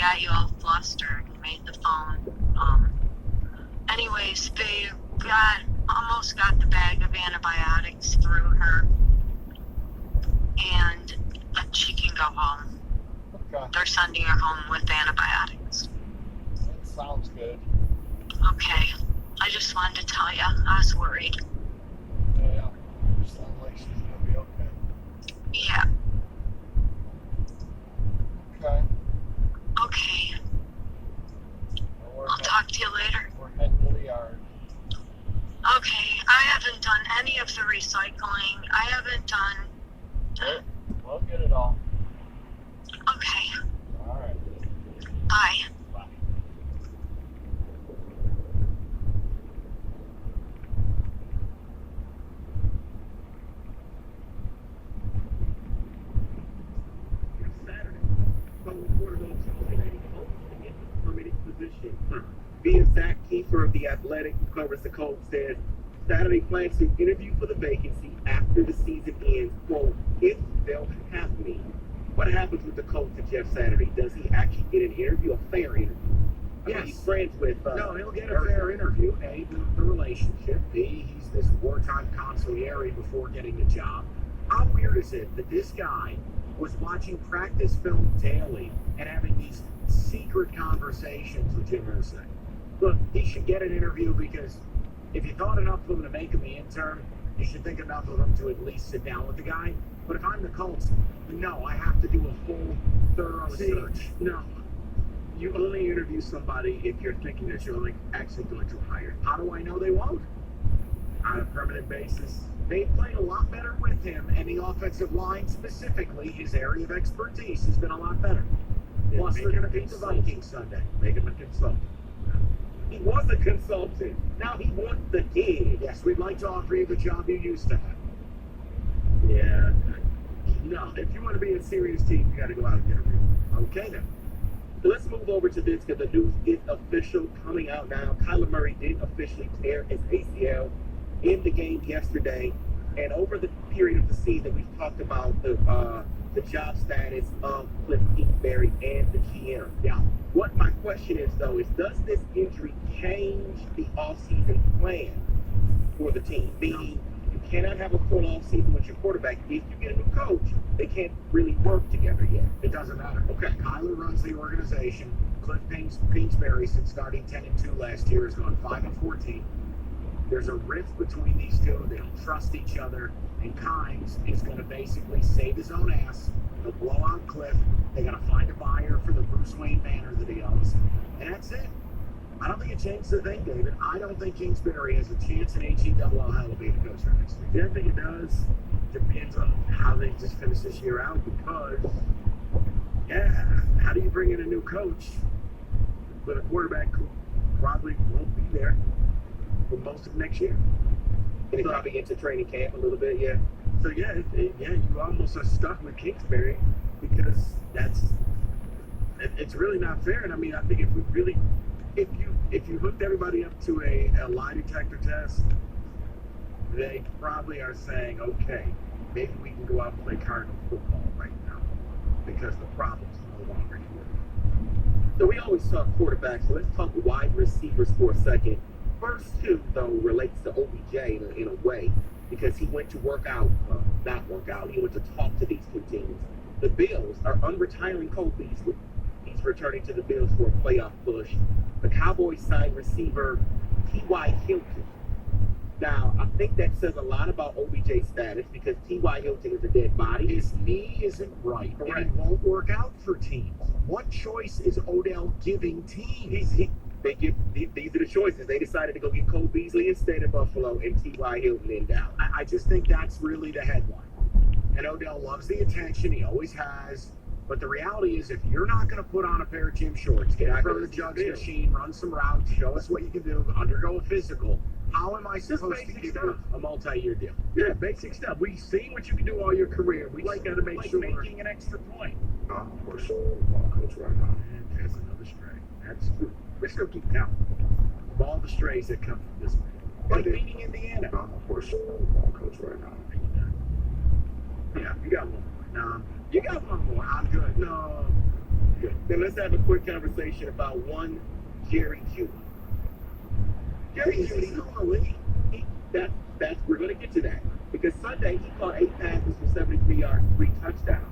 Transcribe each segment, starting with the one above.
got you all flustered and made the phone. Anyways, they almost got the bag of antibiotics through her, and she can go home. Okay. They're sending her home with antibiotics. That sounds good. Okay. I just wanted to tell you, I was worried. Yeah. Sounds like she's gonna be okay. Yeah. Okay. Okay. Well, I'll talk to you later. we're heading to the yard. Okay. I haven't done any of the recycling. I haven't done... We'll get it all. Okay. All right. Bye. Bye. Saturday. Public Quarter Chelsea Colts to get the permanent position. Via Zach Kiefer of The Athletic, who covers the Colts, says Saturday plans to interview for the vacancy after the season ends. Quote, if they'll have me. What happens with the Colts and Jeff Saturday? Does he actually get an interview, a fair interview? I mean, Yes. he's friends with. No, he'll get a fair interview. A, the relationship. B, he's this wartime consigliere before getting the job. How weird is it that this guy was watching practice film daily and having these secret conversations with Jim Irsay? Look, he should get an interview because if you thought enough of him to make him the intern, you should think enough of him to at least sit down with the guy. But if I'm the Colts, no, I have to do a full, thorough search. No. You only interview somebody if you're thinking that you're actually going to hire. How do I know they won't? On a permanent basis. They played a lot better with him, and the offensive line specifically, his area of expertise, has been a lot better. Plus, they're going to beat the Vikings Sunday. Make him a consultant. He was a consultant. Now he wants the gig. Yes, we'd like to offer you the job you used to have. Yeah. No, if you want to be a serious team, you got to go out and interview. Okay, then. Let's move over to this because the news is official coming out now. Kyler Murray did officially tear his ACL in the game yesterday. And over the period of the season, we've talked about the job status of Cliff Kingsbury and the GM. Now, what my question is, though, is does this injury change the offseason plan for the team? Meaning, you cannot have a full offseason with your quarterback. If you get a new coach, they can't really work together yet. It doesn't matter. Okay. Kyler runs the organization. Cliff Kingsbury, since starting 10-2 last year, has gone 5-14. There's a rift between these two. They don't trust each other. And Kimes is going to basically save his own ass. He'll blow out Cliff. They got to find a buyer for the Bruce Wayne Manor that he owns. And that's it. I don't think it changes the thing, David. I don't think Kingsbury has a chance in HELL being a coach for next year. Yeah, I think it does. Depends on how they just finish this year out because, yeah, how do you bring in a new coach with a quarterback who probably won't be there for most of next year? And probably into training camp a little bit, yeah. So yeah, you almost are stuck with Kingsbury because it's really not fair. And I mean, I think if you hooked everybody up to a lie detector test, they probably are saying, okay, maybe we can go out and play Cardinal football right now because the problem's no longer here. So we always talk quarterbacks, so let's talk wide receivers for a second. First two, though, relates to OBJ in a way because he went to he went to talk to these two teams. The Bills are unretiring Cole Beasley. He's returning to the Bills for a playoff push. The Cowboys signed receiver T.Y. Hilton. Now, I think that says a lot about OBJ's status because T.Y. Hilton is a dead body. His knee isn't right, and Correct. he won't work out for teams. What choice is Odell giving teams? These are the choices. They decided to go get Cole Beasley instead of Buffalo and T.Y. Hilton in Dallas. I just think that's really the headline. And Odell loves the attention. He always has. But the reality is, if you're not going to put on a pair of gym shorts, get in front of the jugs machine, run some routes, show us what you can do, undergo a physical, how am I supposed to basic give stuff. you a multi-year deal? Yeah, basic stuff. We've seen what you can do all your career. We just got to make sure. Making an extra point. Of course, ball coach right now. And there's another stray. That's true. We're still keep counting of all the strays that come from this man. Like beating Indiana. Of course, ball coach right now. Yeah, you got one more. No, you got one more. I'm good. No, good. Then let's have a quick conversation about one Jerry Jeudy. Jerry Jeudy, still in the league. That's we're going to get to that. Because Sunday, he caught 8 passes for 73 yards, 3 touchdowns.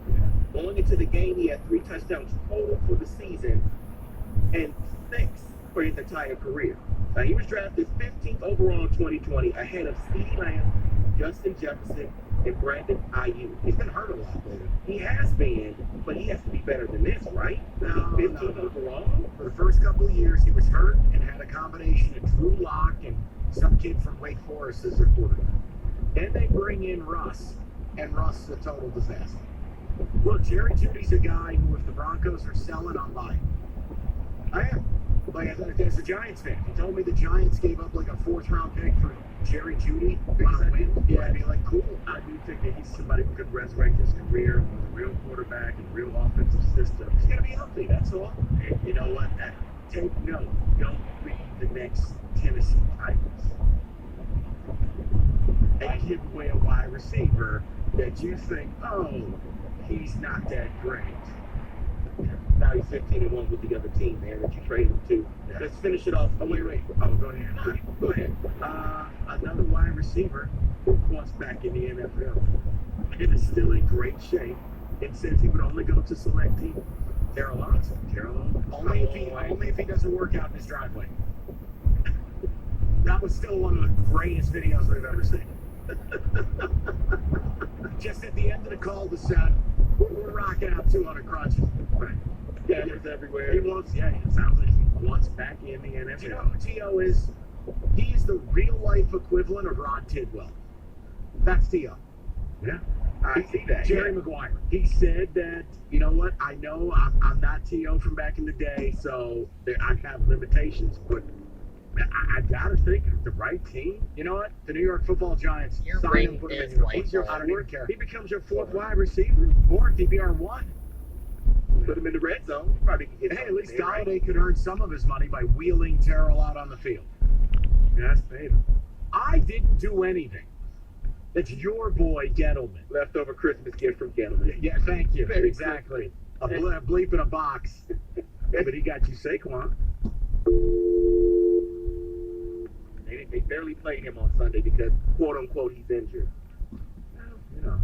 Going into the game, he had 3 touchdowns total for the season and 6 for his entire career. Now, he was drafted 15th overall in 2020, ahead of CeeDee Lamb, Justin Jefferson, and Brandon Ayuk. He's been hurt a lot, David. He has been, but he has to be better than this, right? No, 15th no. overall? For the first couple of years, he was hurt and had a combination of Drew Lock and some kid from Wake Forest as their quarterback. Then they bring in Russ, and Russ is a total disaster. Look, Jerry Jeudy's a guy who, if the Broncos are selling, I'm buying. I am. Like, as a Giants fan, if you told me the Giants gave up like a 4th-round pick for Jerry Jeudy on a win, yeah, I'd be like, cool. I do think that he's somebody who could resurrect his career with a real quarterback and real offensive system. He's going to be healthy, that's all. And you know what? Take note. Don't be the next Tennessee Titans. And give away a wide receiver that you think, oh, he's not that great. Now he's 15-1 with the other team, man, that you traded him to. Let's finish it off. Oh, wait. Oh, go ahead. Go ahead. Another wide receiver who wants back in the NFL and is still in great shape and says he would only go to select teams. Terrell Owens. Only if he doesn't work out in his driveway. That was still one of the greatest videos we've ever seen. Just at the end of the cul-de-sac, we're rocking out 200 crunches. Right. Cameras everywhere. He wants, it sounds like he wants back in the NFL. Do you know who T.O. is? He's the real-life equivalent of Rod Tidwell. That's T.O. Yeah. I see that. Jerry yeah. Maguire. He said that, you know what, I know I'm not T.O. from back in the day, so I have limitations, but I got to think of the right team. You know what? The New York Football Giants. Your sign ring him, put him is in your white. He's your, I don't even care. He becomes your 4th wide receiver. Or DBR 1. Put him in the red zone. Probably can get Hey, at something least there, right? Galladay could earn some of his money by wheeling Terrell out on the field. Yeah, that's paid him. I didn't do anything. That's your boy, Gettleman. Leftover Christmas gift from Gettleman. Yeah, thank you. Very Exactly. A bleep in a box. Yeah, but he got you Saquon. They barely played him on Sunday because, quote unquote, he's injured. You know,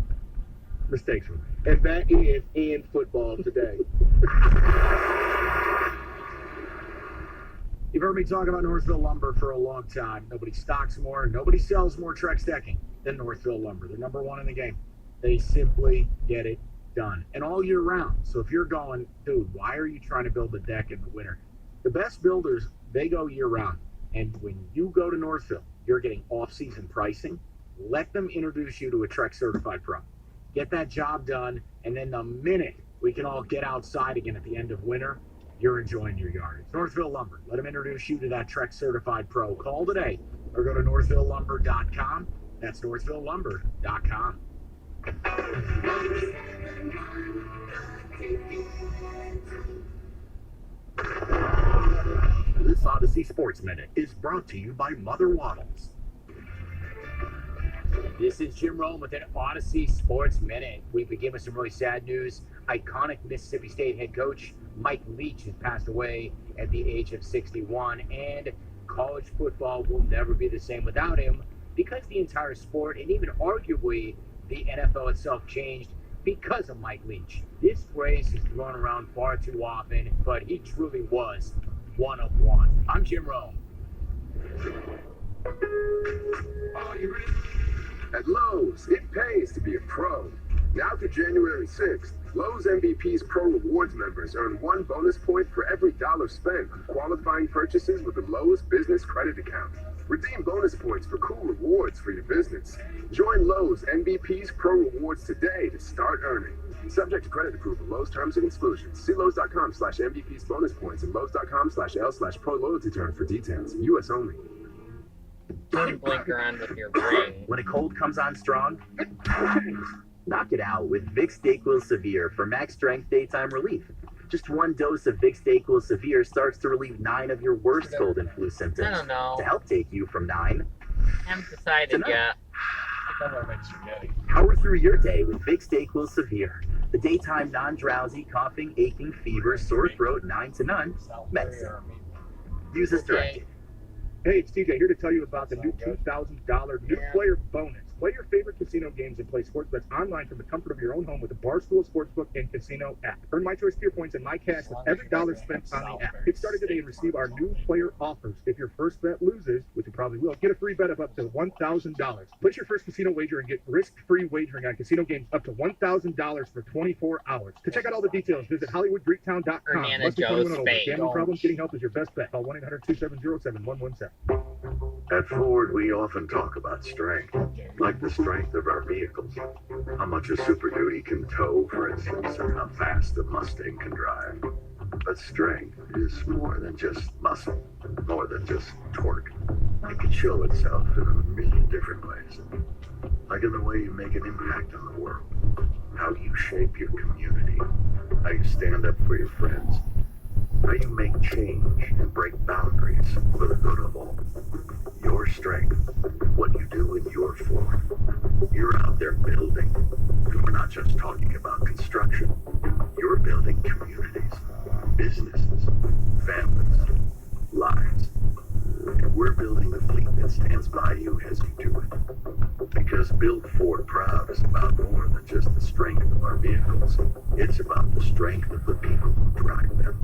mistakes were made. And that is in football today. You've heard me talk about Northville Lumber for a long time. Nobody stocks more, nobody sells more Trex decking than Northville Lumber. They're number 1 in the game. They simply get it done. And all year round. So if you're going, dude, why are you trying to build a deck in the winter? The best builders, they go year round. And when you go to Northville, you're getting off-season pricing. Let them introduce you to a Trex Certified Pro. Get that job done, and then the minute we can all get outside again at the end of winter, you're enjoying your yard. It's Northville Lumber. Let them introduce you to that Trex Certified Pro. Call today or go to northvillelumber.com. That's northvillelumber.com. This Odyssey Sports Minute is brought to you by Mother Waddles. This is Jim Rome with an Odyssey Sports Minute. We begin with some really sad news. Iconic Mississippi State head coach Mike Leach has passed away at the age of 61, and college football will never be the same without him because the entire sport and even arguably the NFL itself changed because of Mike Leach. This phrase is thrown around far too often, but he truly was one of one. I'm Jim Rome. Are you ready? At Lowe's, it pays to be a pro. Now through January 6th, Lowe's MVP's Pro Rewards members earn 1 bonus point for every $1 spent on qualifying purchases with the Lowe's Business Credit Account. Redeem bonus points for cool rewards for your business. Join Lowe's MVP's Pro Rewards today to start earning. Subject to credit approval, Lowe's terms and exclusions. See Lowe's.com/MVP's bonus points and Lowe's.com/L/Pro loyalty term for details. U.S. only. Don't blinker on with your ring. When a cold comes on strong, knock it out with Vicks DayQuil Severe for max strength daytime relief. Just 1 dose of Vicks DayQuil Severe starts to relieve 9 of your worst cold and flu symptoms. I don't know. To help take you from 9 I haven't decided yet. That makes spaghetti. Power through your day with Vicks DayQuil Severe. The daytime non-drowsy, coughing, aching, fever, sore throat, 9 to none. South Medicine. Korea, I mean, Use as directed. Hey, it's TJ here to tell you about the new $2,000 new Yeah. player bonus. Play your favorite casino games and play sports bets online from the comfort of your own home with the Barstool Sportsbook and Casino app. Earn My Choice tier points and My Cash with every dollar spent on the app. Get started today and receive our new player offers. If your first bet loses, which it probably will, get a free bet of up to $1,000. Place your first casino wager and get risk-free wagering on casino games up to $1,000 for 24 hours. To check out all the details, visit HollywoodGreektown.com. Banana Must be 21 Joe's and over. fake. Gambling problems? Getting help is your best bet. Call 1-800-270-7117. At Ford, we often talk about strength, like the strength of our vehicles. How much a Super Duty can tow, for instance, or how fast a Mustang can drive. But strength is more than just muscle, more than just torque. It can show itself in a million different ways. Like in the way you make an impact on the world, how you shape your community, how you stand up for your friends, how you make change and break boundaries for the good of all. Your strength, what you do in your Ford. You're out there building, and we're not just talking about construction. You're building communities, businesses, families, lives. And we're building the fleet that stands by you as you do it. Because Build Ford Proud is about more than just the strength of our vehicles. It's about the strength of the people who drive them.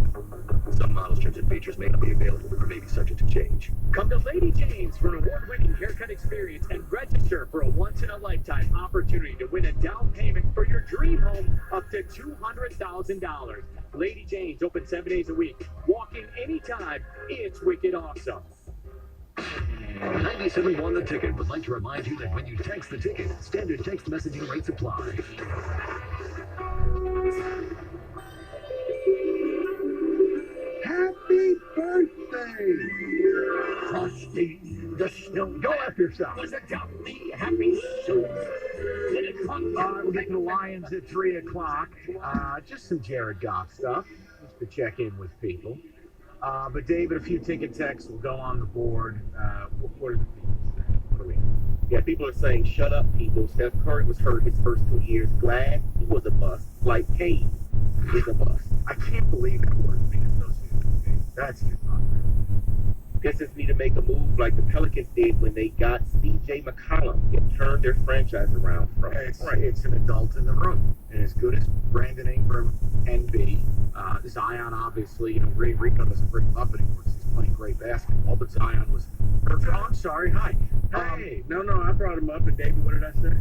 Some models, terms, and features may not be available or may be subject to change. Come to Lady Jane's for an award-winning haircut experience and register for a once-in-a-lifetime opportunity to win a down payment for your dream home up to $200,000. Lady Jane's open 7 days a week. Walk in anytime. It's wicked awesome. 97 won the ticket would like to remind you that when you text the ticket, standard text messaging rates apply. Happy birthday, Frosty the Snow. Go after yourself. Was it me happy shoes? We'll get to the Lions at 3 o'clock. Just some Jared Goff stuff, just to check in with people. But David, a few ticket texts will go on the board. What are the people saying? What are we? Yeah, people are saying, shut up, people. Steph Curry was hurt his first 2 years. Glad he was a bust. Like Kane is a bust. I can't believe that word's being associated with me. That's just not fair. Pistons need to make a move like the Pelicans did when they got C.J. McCollum and turned their franchise around from. It's an adult in the room. And as good as Brandon Ingram can be, Zion obviously, Ray Rico doesn't bring him up anymore because he's playing great basketball, but Zion was hurt. Oh, I'm sorry. Hi. Hey. No, I brought him up. And David, what did I say?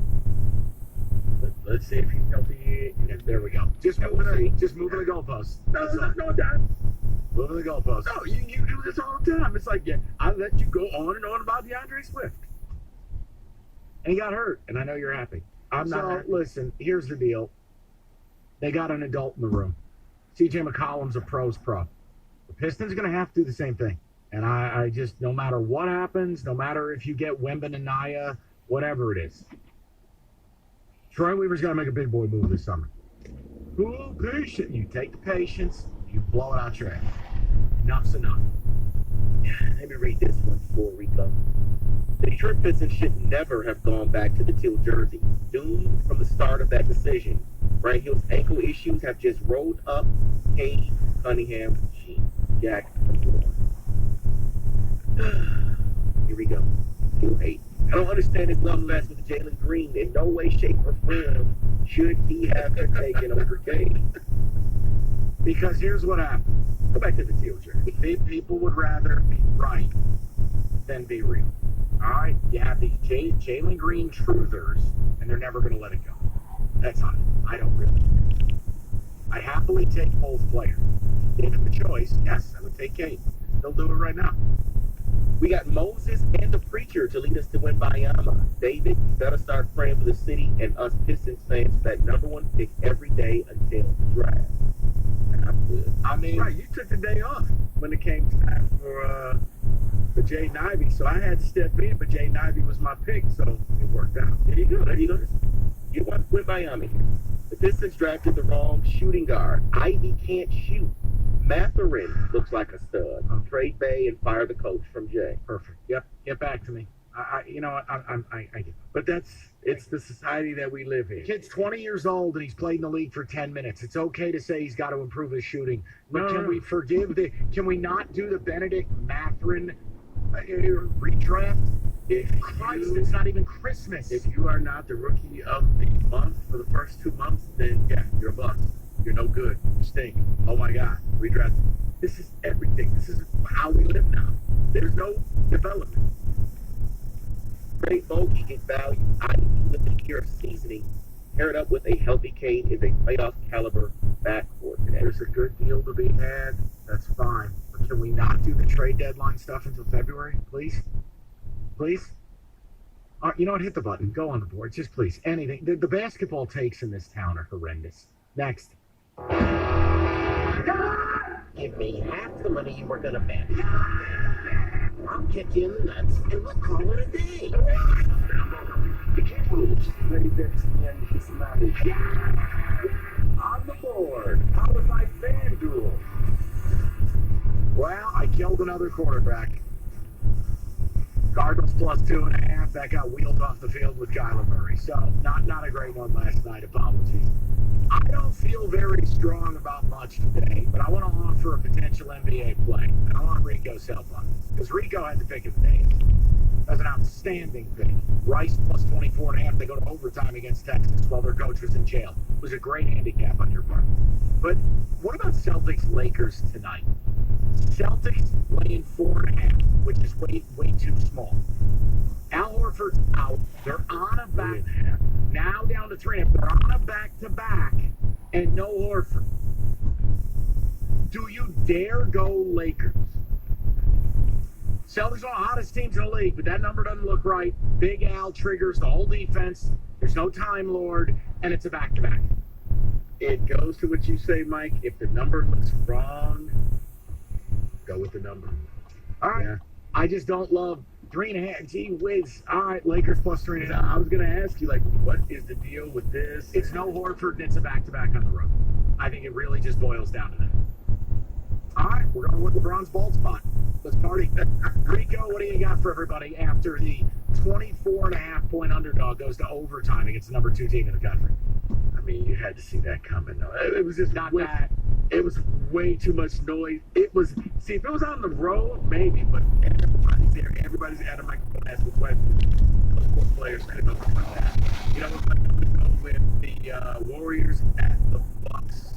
Let's see if he's healthy. And there we go. Just moving the goalposts. No, Dad. Moving the goalposts. No, you do this all the time. It's like, I let you go on and on about DeAndre Swift. And he got hurt, and I know you're happy. I'm not happy. Listen, here's the deal. They got an adult in the room. C.J. McCollum's a pro's pro. The Pistons are going to have to do the same thing. And I just, no matter what happens, no matter if you get Wembanyama, whatever it is, Troy Weaver's got to make a big boy move this summer. Ooh, patient. You take the patience, you blow it out your ass. Enough's enough. Let me read this one for Rico. The Detroit Pistons should never have gone back to the teal jersey. Doomed from the start of that decision. Brian Hill's ankle issues have just rolled up Cade Cunningham, Jack. Here we go. Hill 8. I don't understand his love fest with Jalen Green. In no way, shape, or form should he have been taken over Cade. Because here's what happens. Go back to the teal jersey. People would rather be right than be real. All right? You have these Jalen Green truthers, and they're never going to let it go. That's on it. I don't really. I happily take both players. Given the choice, yes, I would take Cade. They'll do it right now. We got Moses and the preacher to lead us to Wembanyama. David, you better start praying for the city and us Pistons fans for that #1 pick every day until the draft. I'm good. I mean, right, you took the day off when it came time for Jaden Ivey, so I had to step in, but Jaden Ivey was my pick, so it worked out. There you go. You want Wembanyama here. The Pistons drafted the wrong shooting guard. Ivy can't shoot. Matherin looks like a stud. Trade Bay and fire the coach from Jay. Perfect. Yep. Get back to me. But it's the society that we live in. The kid's 20 years old and he's played in the league for 10 minutes. It's okay to say he's got to improve his shooting. But can we not do the Benedict Mathurin redraft? Christ, it's not even Christmas. If you are not the rookie of the month for the first 2 months, then yeah, you're a bust. You're no good. You stink. Oh my God. Redraft. This is everything. This is how we live now. There's no development. Great bogey gets value. I with a year of seasoning, paired up with a healthy Kane is a playoff caliber backcourt today. There's a good deal to be had. That's fine. But can we not do the trade deadline stuff until February, please? Please? You know what? Hit the button. Go on the board. Just please. Anything. The basketball takes in this town are horrendous. Next. Give me half the money you were gonna bet. I'll kick you in the nuts and we'll call it a day. You can't lose. Ready to somebody. On the board. Powered by FanDuel. Well, I killed another quarterback. Cardinals plus 2.5. That got wheeled off the field with Kyler Murray. So, not a great one last night. Apologies. I don't feel very strong about much today, but I want to offer a potential NBA play. And I want Rico's help on this. Because Rico had the pick of the day. That's an outstanding pick. Rice plus 24.5. They go to overtime against Texas while their coach was in jail. It was a great handicap on your part. But what about Celtics-Lakers tonight? Celtics laying 4.5, which is way too small. Al Horford's out. They're on a back. Now down to 3.5. They're on a back-to-back and no Horford. Do you dare go Lakers? Celtics are the hottest teams in the league, but that number doesn't look right. Big Al triggers the whole defense. There's no Time Lord, and it's a back-to-back. It goes to what you say, Mike. If the number looks wrong, go with the number. All right. Yeah. I just don't love 3.5. Gee whiz. All right, Lakers plus 3.5. I was going to ask you, like, what is the deal with this? It's no Horford, and it's a back-to-back on the road. I think it really just boils down to that. All right, we're going with LeBron's bald spot. Let's party. Rico, what do you got for everybody after the 24.5-point underdog goes to overtime against the number 2 team in the country? I mean, you had to see that coming, though. It was just not bad. It was way too much noise. It was, see, if it was on the road, maybe, but everybody's there. Everybody's at a microphone asking questions. Those poor players couldn't overcome that. You know, I'm going to go with the Warriors at the Bucks.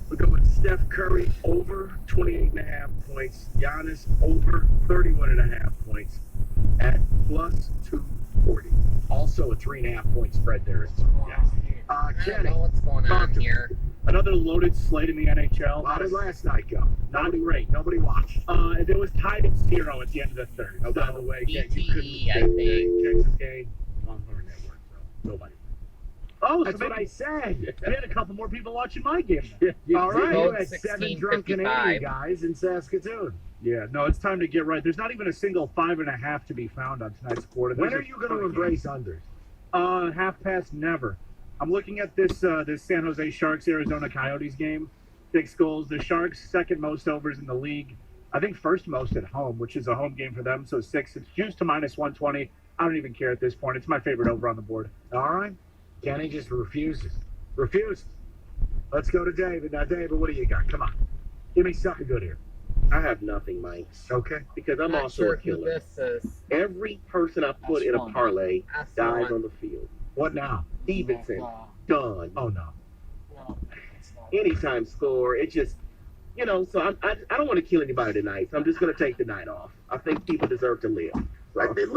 We'll go with Steph Curry over 28.5 points. Giannis over 31.5 points at plus 240. Also a 3.5-point spread there. Yes. I don't know what's going on here. Another loaded slate in the NHL. How did last night go? Not great. Nobody watched. It was tied at 0 at the end of the third. Oh, by the way, you BTE, couldn't I think. Texas game, Longhorn Network, so nobody. Oh, That's what I said. We had a couple more people watching my game. All right, Vote you had 7 drunk 1655. Canadian guys in Saskatoon. Yeah, no, it's time to get right. There's not even a single 5.5 to be found on tonight's board. When are you going to embrace unders? Half past never. I'm looking at this San Jose Sharks Arizona Coyotes game. 6 goals. The Sharks second most overs in the league. I think first most at home, which is a home game for them. So 6. It's juiced to minus 120. I don't even care at this point. It's my favorite over on the board. All right. Kenny just refuses. Let's go to David. Now, David, what do you got? Come on. Give me something good here. I have nothing, Mike. Okay. Because I'm Not also sure a who killer. this is. Every person I put in a parlay That's dies one. on the field. What now? Stevenson, done. Oh, no. Anytime score. It just, you know, so I don't want to kill anybody tonight. So I'm just going to take the night off. I think people deserve to live. Like, look